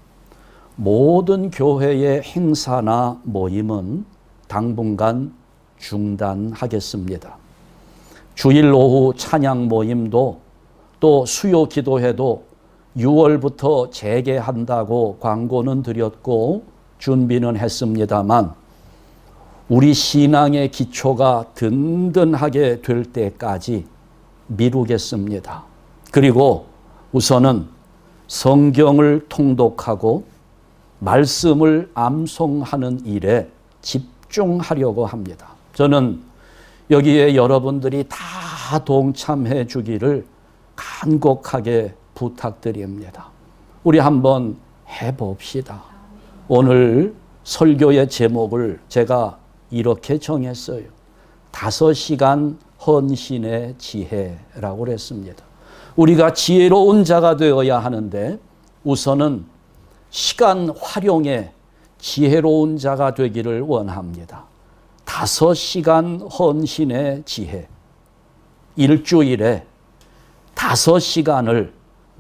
모든 교회의 행사나 모임은 당분간 중단하겠습니다. 주일 오후 찬양 모임도 또 수요 기도회도 6월부터 재개한다고 광고는 드렸고 준비는 했습니다만 우리 신앙의 기초가 든든하게 될 때까지 미루겠습니다. 그리고 우선은 성경을 통독하고 말씀을 암송하는 일에 집중하려고 합니다. 저는 여기에 여러분들이 다 동참해 주기를 간곡하게 부탁드립니다. 우리 한번 해봅시다. 오늘 설교의 제목을 제가 이렇게 정했어요. 5시간 헌신의 지혜라고 그랬습니다. 우리가 지혜로운 자가 되어야 하는데 우선은 시간 활용에 지혜로운 자가 되기를 원합니다. 5시간 헌신의 지혜. 일주일에 5시간을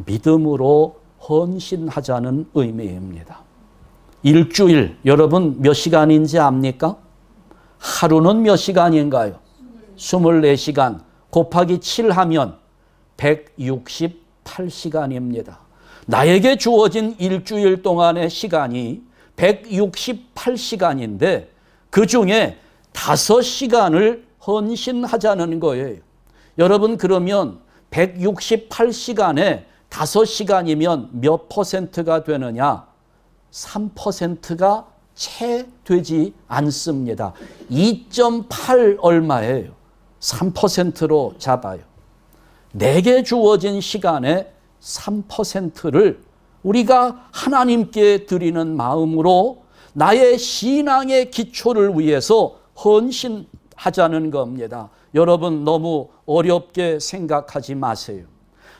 믿음으로 헌신하자는 의미입니다. 일주일, 여러분 몇 시간인지 압니까? 하루는 몇 시간인가요? 24시간 곱하기 7 하면 168시간입니다. 나에게 주어진 일주일 동안의 시간이 168시간인데 그 중에 5시간을 헌신하자는 거예요. 여러분 그러면 168시간에 5시간이면 몇 퍼센트가 되느냐? 3%가 채 되지 않습니다. 2.8 얼마예요? 3%로 잡아요. 내게 주어진 시간의 3%를 우리가 하나님께 드리는 마음으로 나의 신앙의 기초를 위해서 헌신하자는 겁니다. 여러분 너무 어렵게 생각하지 마세요.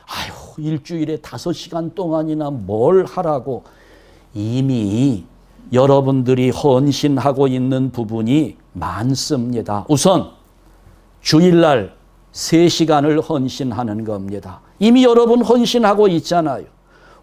아유, 일주일에 5시간 동안이나 뭘 하라고. 이미 여러분들이 헌신하고 있는 부분이 많습니다. 우선 주일날 3시간을 헌신하는 겁니다. 이미 여러분 헌신하고 있잖아요.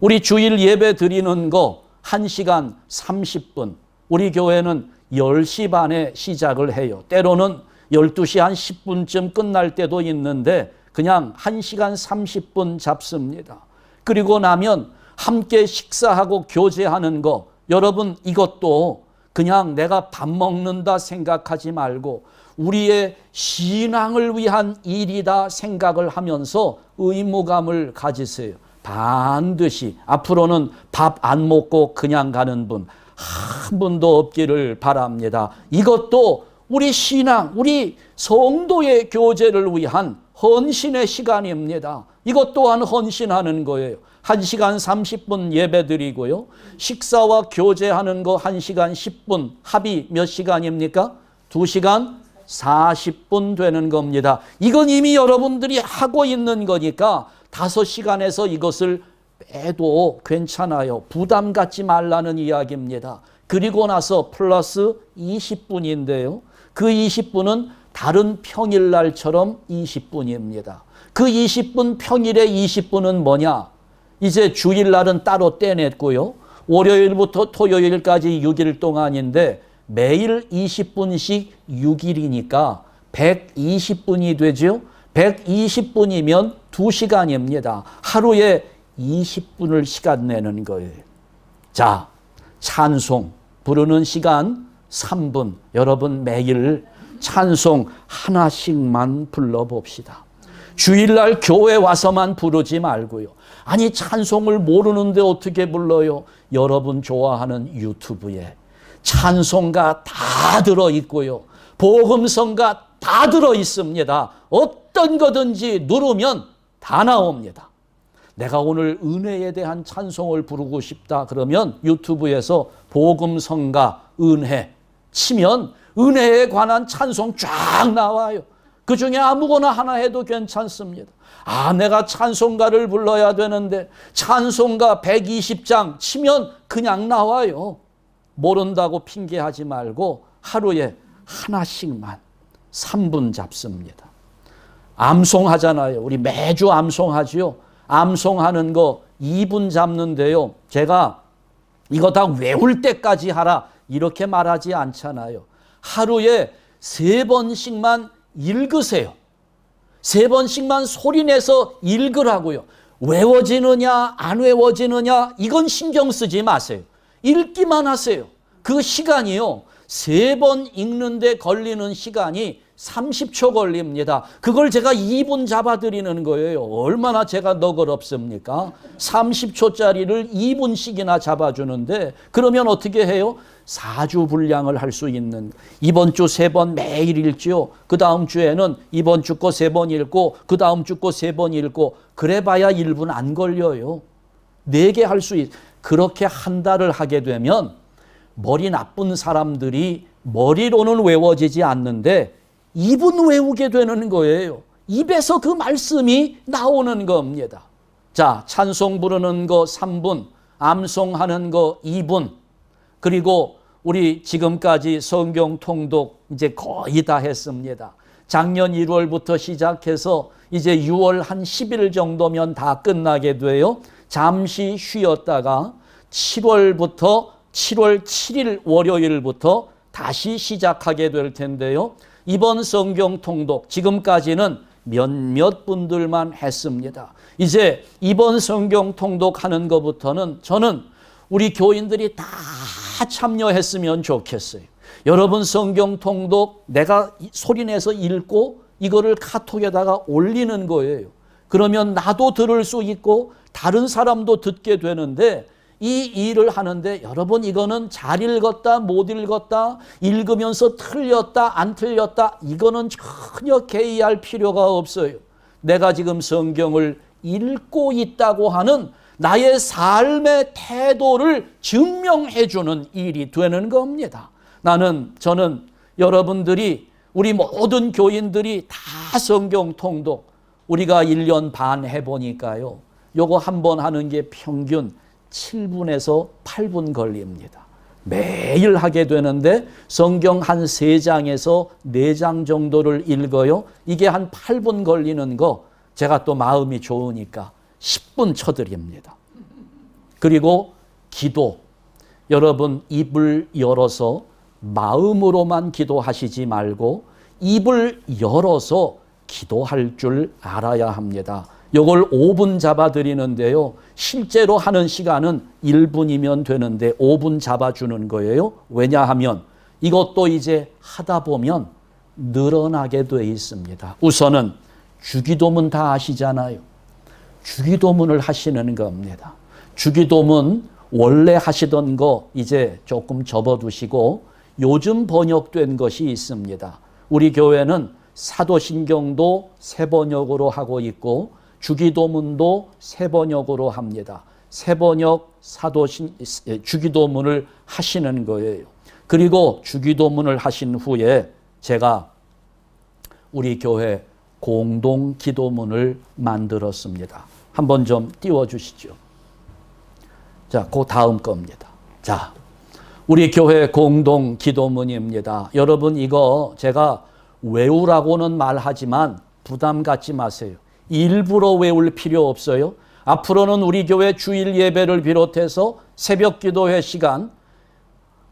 우리 주일 예배 드리는 거 1시간 30분. 우리 교회는 10시 반에 시작을 해요. 때로는 12시 한 10분쯤 끝날 때도 있는데 그냥 1시간 30분 잡습니다. 그리고 나면 함께 식사하고 교제하는 거, 여러분 이것도 그냥 내가 밥 먹는다 생각하지 말고 우리의 신앙을 위한 일이다 생각을 하면서 의무감을 가지세요. 반드시 앞으로는 밥 안 먹고 그냥 가는 분 한 분도 없기를 바랍니다. 이것도 우리 신앙, 우리 성도의 교제를 위한 헌신의 시간입니다. 이것 또한 헌신하는 거예요. 1시간 30분 예배 드리고요. 식사와 교제하는 거 1시간 10분, 합이 몇 시간입니까? 2시간 40분 되는 겁니다. 이건 이미 여러분들이 하고 있는 거니까 5시간에서 이것을 빼도 괜찮아요. 부담 갖지 말라는 이야기입니다. 그리고 나서 플러스 20분인데요. 그 20분은 다른 평일날처럼 20분입니다. 그 20분, 평일의 20분은 뭐냐? 이제 주일날은 따로 떼냈고요. 월요일부터 토요일까지 6일 동안인데 매일 20분씩 6일이니까 120분이 되죠. 120분이면 2시간입니다. 하루에 20분을 시간 내는 거예요. 자, 찬송 부르는 시간 3분. 여러분 매일 찬송 하나씩만 불러봅시다. 주일날 교회 와서만 부르지 말고요. 아니 찬송을 모르는데 어떻게 불러요? 여러분 좋아하는 유튜브에 찬송가 다 들어있고요. 복음성가 다 들어있습니다. 어떤 거든지 누르면 다 나옵니다. 내가 오늘 은혜에 대한 찬송을 부르고 싶다 그러면 유튜브에서 복음성가 은혜 치면 은혜에 관한 찬송 쫙 나와요. 그 중에 아무거나 하나 해도 괜찮습니다. 아, 내가 찬송가를 불러야 되는데 찬송가 120장 치면 그냥 나와요. 모른다고 핑계하지 말고 하루에 하나씩만 3분 잡습니다. 암송하잖아요. 우리 매주 암송하지요. 암송하는 거 2분 잡는데요. 제가 이거 다 외울 때까지 하라 이렇게 말하지 않잖아요. 하루에 3번씩만 읽으세요. 3번씩만 소리내서 읽으라고요. 외워지느냐 안 외워지느냐 이건 신경 쓰지 마세요. 읽기만 하세요. 그 시간이요. 3번 읽는데 걸리는 시간이 30초 걸립니다. 그걸 제가 2분 잡아드리는 거예요. 얼마나 제가 너그럽습니까? 30초짜리를 2분씩이나 잡아주는데 그러면 어떻게 해요? 4주 분량을 할 수 있는 이번 주 3번 매일 읽지요. 그 다음 주에는 이번 주 거 3번 읽고 그 다음 주 거 3번 읽고 그래봐야 1분 안 걸려요. 4개 할 수 있. 그렇게 한 달을 하게 되면 머리 나쁜 사람들이 머리로는 외워지지 않는데 입은 외우게 되는 거예요. 입에서 그 말씀이 나오는 겁니다. 자, 찬송 부르는 거 3분, 암송하는 거 2분, 그리고 우리 지금까지 성경 통독 이제 거의 다 했습니다. 작년 1월부터 시작해서 이제 6월 한 10일 정도면 다 끝나게 돼요. 잠시 쉬었다가 7월부터 7월 7일 월요일부터 다시 시작하게 될 텐데요. 이번 성경 통독 지금까지는 몇몇 분들만 했습니다. 이제 이번 성경 통독하는 것부터는 저는 우리 교인들이 다 참여했으면 좋겠어요. 여러분 성경 통독 내가 소리내서 읽고 이거를 카톡에다가 올리는 거예요. 그러면 나도 들을 수 있고 다른 사람도 듣게 되는데 이 일을 하는데 여러분 이거는 잘 읽었다 못 읽었다 읽으면서 틀렸다 안 틀렸다 이거는 전혀 개의할 필요가 없어요. 내가 지금 성경을 읽고 있다고 하는 나의 삶의 태도를 증명해 주는 일이 되는 겁니다. 저는 여러분들이 우리 모든 교인들이 다 성경 통독 우리가 1년 반 해보니까요. 요거 한 번 하는 게 평균 7분에서 8분 걸립니다. 매일 하게 되는데 성경 한 3장에서 4장 정도를 읽어요. 이게 한 8분 걸리는 거 제가 또 마음이 좋으니까 10분 쳐드립니다. 그리고 기도. 여러분 입을 열어서 마음으로만 기도하시지 말고 입을 열어서 기도할 줄 알아야 합니다. 이걸 5분 잡아드리는데요. 실제로 하는 시간은 1분이면 되는데 5분 잡아주는 거예요. 왜냐하면 이것도 이제 하다 보면 늘어나게 돼 있습니다. 우선은 주기도문 다 아시잖아요. 주기도문을 하시는 겁니다. 주기도문 원래 하시던 거 이제 조금 접어두시고 요즘 번역된 것이 있습니다. 우리 교회는 사도신경도 새번역으로 하고 있고 주기도문도 새번역으로 합니다. 새번역 주기도문을 하시는 거예요. 그리고 주기도문을 하신 후에 제가 우리 교회 공동 기도문을 만들었습니다. 한번 좀 띄워주시죠. 자, 그 다음 겁니다. 자, 우리 교회 공동 기도문입니다. 여러분 이거 제가 외우라고는 말하지만 부담 갖지 마세요. 일부러 외울 필요 없어요. 앞으로는 우리 교회 주일 예배를 비롯해서 새벽 기도회 시간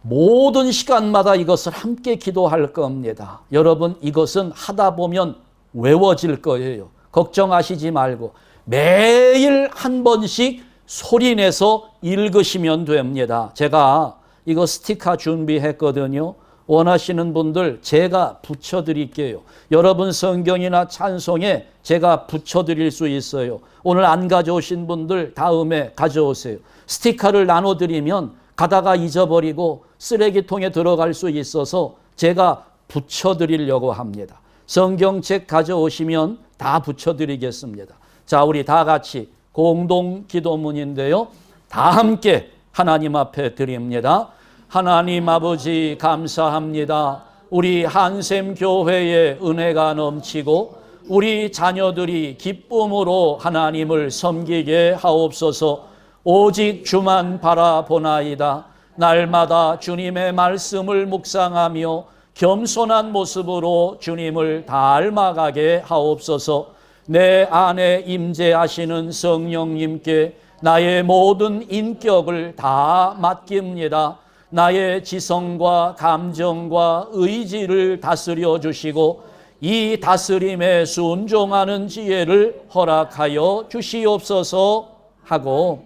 모든 시간마다 이것을 함께 기도할 겁니다. 여러분 이것은 하다 보면 외워질 거예요. 걱정하시지 말고 매일 한 번씩 소리내서 읽으시면 됩니다. 제가 이거 스티커 준비했거든요. 원하시는 분들 제가 붙여드릴게요. 여러분 성경이나 찬송에 제가 붙여드릴 수 있어요. 오늘 안 가져오신 분들 다음에 가져오세요. 스티커를 나눠드리면 가다가 잊어버리고 쓰레기통에 들어갈 수 있어서 제가 붙여드리려고 합니다. 성경책 가져오시면 다 붙여드리겠습니다. 자, 우리 다 같이 공동 기도문인데요. 다 함께 하나님 앞에 드립니다. 하나님 아버지 감사합니다. 우리 한샘 교회의 은혜가 넘치고 우리 자녀들이 기쁨으로 하나님을 섬기게 하옵소서. 오직 주만 바라보나이다. 날마다 주님의 말씀을 묵상하며 겸손한 모습으로 주님을 닮아가게 하옵소서. 내 안에 임재하시는 성령님께 나의 모든 인격을 다 맡깁니다. 나의 지성과 감정과 의지를 다스려 주시고 이 다스림에 순종하는 지혜를 허락하여 주시옵소서 하고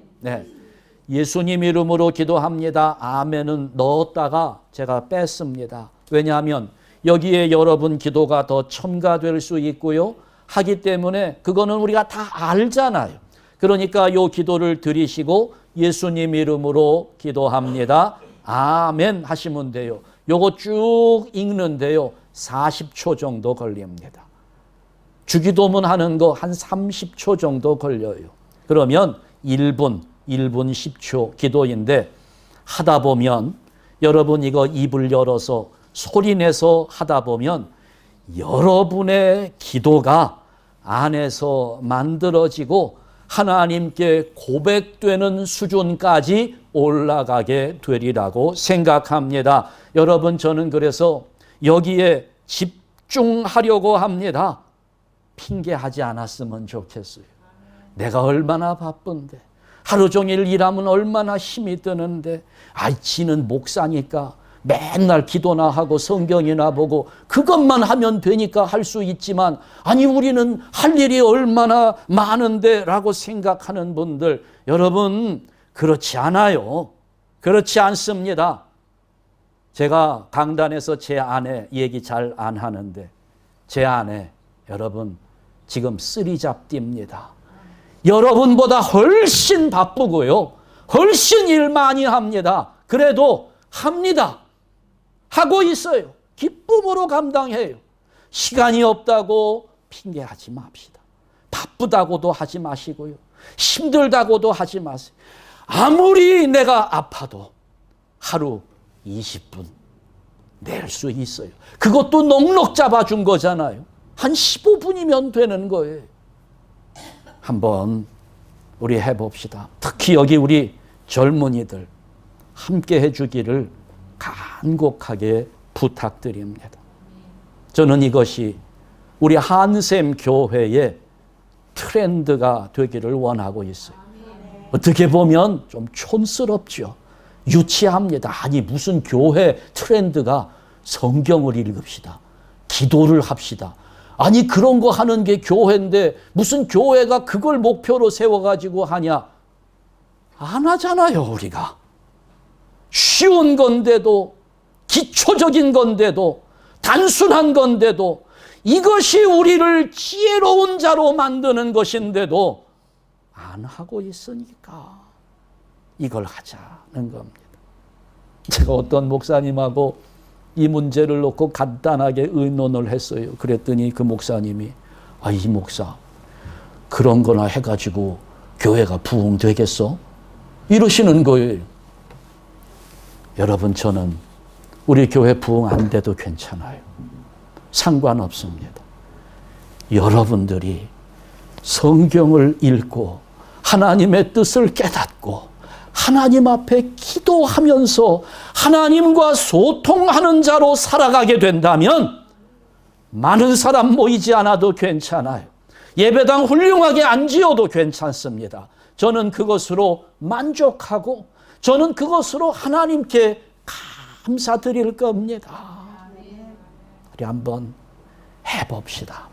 예수님 이름으로 기도합니다. 아멘은 넣었다가 제가 뺐습니다. 왜냐하면 여기에 여러분 기도가 더 첨가될 수 있고요. 하기 때문에 그거는 우리가 다 알잖아요. 그러니까 이 기도를 드리시고 예수님 이름으로 기도합니다. 아멘 하시면 돼요. 요거 쭉 읽는데요. 40초 정도 걸립니다. 주기도문 하는 거 한 30초 정도 걸려요. 그러면 1분 10초 기도인데 하다 보면 여러분 이거 입을 열어서 소리내서 하다 보면 여러분의 기도가 안에서 만들어지고 하나님께 고백되는 수준까지 올라가게 되리라고 생각합니다. 여러분 저는 그래서 여기에 집중하려고 합니다. 핑계하지 않았으면 좋겠어요. 내가 얼마나 바쁜데, 하루 종일 일하면 얼마나 힘이 드는데, 지는 목사니까 맨날 기도나 하고 성경이나 보고 그것만 하면 되니까 할 수 있지만, 아니 우리는 할 일이 얼마나 많은데 라고 생각하는 분들, 여러분 그렇지 않아요. 그렇지 않습니다. 제가 강단에서 제 아내 얘기 잘 안 하는데, 제 아내 여러분 지금 쓰리잡디입니다. 여러분보다 훨씬 바쁘고요, 훨씬 일 많이 합니다. 그래도 합니다. 하고 있어요. 기쁨으로 감당해요. 시간이 없다고 핑계하지 맙시다. 바쁘다고도 하지 마시고요, 힘들다고도 하지 마세요. 아무리 내가 아파도 하루 20분 낼 수 있어요. 그것도 넉넉 잡아준 거잖아요. 한 15분이면 되는 거예요. 한번 우리 해봅시다. 특히 여기 우리 젊은이들 함께 해주기를 간곡하게 부탁드립니다. 저는 이것이 우리 한샘 교회의 트렌드가 되기를 원하고 있어요. 어떻게 보면 좀 촌스럽죠. 유치합니다. 아니 무슨 교회 트렌드가 성경을 읽읍시다, 기도를 합시다. 아니 그런 거 하는 게 교회인데 무슨 교회가 그걸 목표로 세워가지고 하냐. 안 하잖아요. 우리가 쉬운 건데도, 기초적인 건데도, 단순한 건데도, 이것이 우리를 지혜로운 자로 만드는 것인데도 안 하고 있으니까 이걸 하자는 겁니다. 제가 어떤 목사님하고 이 문제를 놓고 간단하게 의논을 했어요. 그랬더니 그 목사님이 이 목사 그런 거나 해가지고 교회가 부흥되겠어? 이러시는 거예요. 여러분 저는 우리 교회 부흥 안 돼도 괜찮아요. 상관없습니다. 여러분들이 성경을 읽고 하나님의 뜻을 깨닫고 하나님 앞에 기도하면서 하나님과 소통하는 자로 살아가게 된다면 많은 사람 모이지 않아도 괜찮아요. 예배당 훌륭하게 안 지어도 괜찮습니다. 저는 그것으로 만족하고 저는 그것으로 하나님께 감사드릴 겁니다. 우리 한번 해봅시다.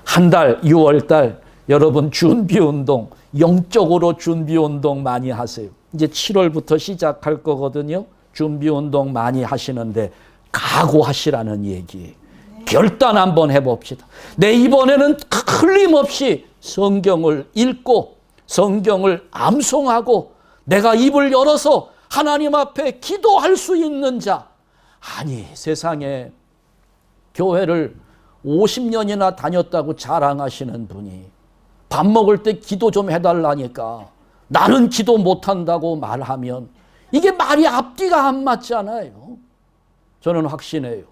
한 달, 6월달 여러분 준비운동, 영적으로 준비운동 많이 하세요. 이제 7월부터 시작할 거거든요. 준비운동 많이 하시는데 각오하시라는 얘기예요. 결단 한번 해봅시다. 내 이번에는 틀림없이 성경을 읽고 성경을 암송하고 내가 입을 열어서 하나님 앞에 기도할 수 있는 자. 아니 세상에 교회를 50년이나 다녔다고 자랑하시는 분이 밥 먹을 때 기도 좀 해달라니까 나는 기도 못한다고 말하면 이게 말이 앞뒤가 안 맞잖아요. 저는 확신해요.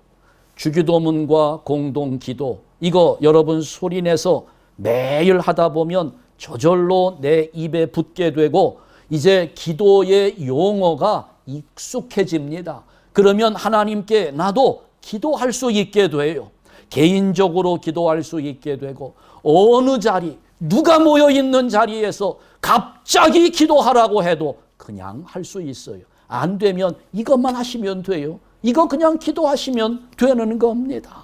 주기도문과 공동기도 이거 여러분 소리내서 매일 하다 보면 저절로 내 입에 붙게 되고 이제 기도의 용어가 익숙해집니다. 그러면 하나님께 나도 기도할 수 있게 돼요. 개인적으로 기도할 수 있게 되고 어느 자리 누가 모여 있는 자리에서 갑자기 기도하라고 해도 그냥 할 수 있어요. 안 되면 이것만 하시면 돼요. 이거 그냥 기도하시면 되는 겁니다.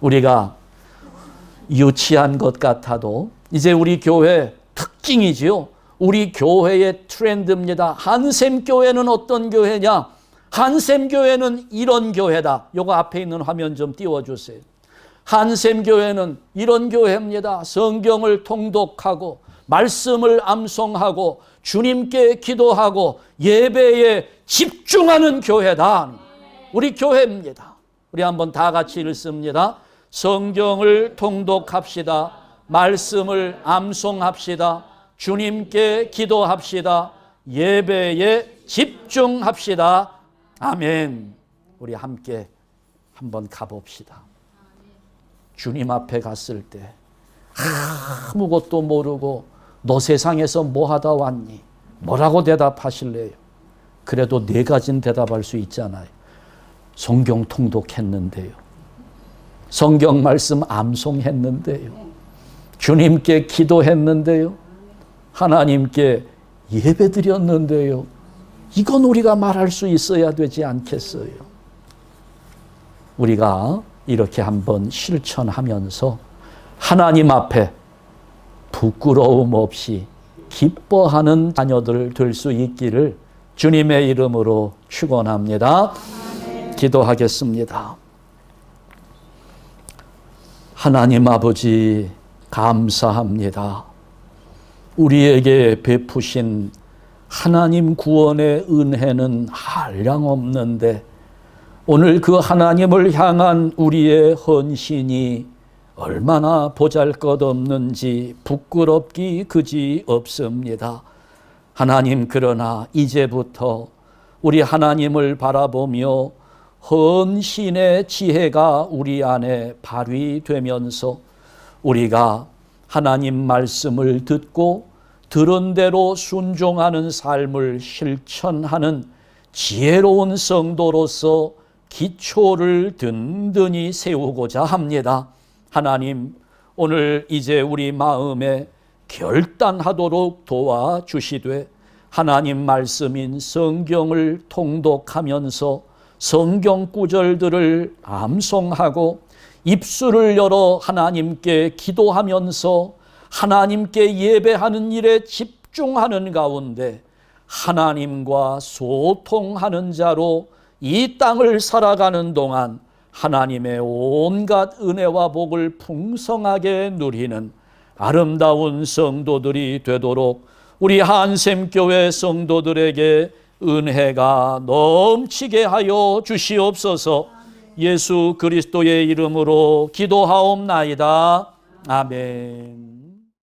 우리가 유치한 것 같아도 이제 우리 교회 특징이지요. 우리 교회의 트렌드입니다. 한샘교회는 어떤 교회냐? 한샘교회는 이런 교회다. 요거 앞에 있는 화면 좀 띄워주세요. 한샘교회는 이런 교회입니다. 성경을 통독하고 말씀을 암송하고 주님께 기도하고 예배에 집중하는 교회다. 우리 교회입니다. 우리 한번 다 같이 읽습니다. 성경을 통독합시다. 말씀을 암송합시다. 주님께 기도합시다. 예배에 집중합시다. 아멘. 우리 함께 한번 가봅시다. 주님 앞에 갔을 때 아무것도 모르고 너 세상에서 뭐 하다 왔니? 뭐라고 대답하실래요? 그래도 네 가지는 대답할 수 있잖아요. 성경 통독했는데요. 성경 말씀 암송했는데요. 주님께 기도했는데요. 하나님께 예배드렸는데요. 이건 우리가 말할 수 있어야 되지 않겠어요? 우리가 이렇게 한번 실천하면서 하나님 앞에 부끄러움 없이 기뻐하는 자녀들 될 수 있기를 주님의 이름으로 축원합니다. 기도하겠습니다. 하나님 아버지 감사합니다. 우리에게 베푸신 하나님 구원의 은혜는 한량없는데 오늘 그 하나님을 향한 우리의 헌신이 얼마나 보잘것없는지 부끄럽기 그지 없습니다. 하나님, 그러나 이제부터 우리 하나님을 바라보며 헌신의 지혜가 우리 안에 발휘되면서 우리가 하나님 말씀을 듣고 들은 대로 순종하는 삶을 실천하는 지혜로운 성도로서 기초를 든든히 세우고자 합니다. 하나님, 오늘 이제 우리 마음에 결단하도록 도와주시되 하나님 말씀인 성경을 통독하면서 성경 구절들을 암송하고 입술을 열어 하나님께 기도하면서 하나님께 예배하는 일에 집중하는 가운데 하나님과 소통하는 자로 이 땅을 살아가는 동안 하나님의 온갖 은혜와 복을 풍성하게 누리는 아름다운 성도들이 되도록 우리 한샘교회 성도들에게 은혜가 넘치게 하여 주시옵소서. 예수 그리스도의 이름으로 기도하옵나이다. 아멘.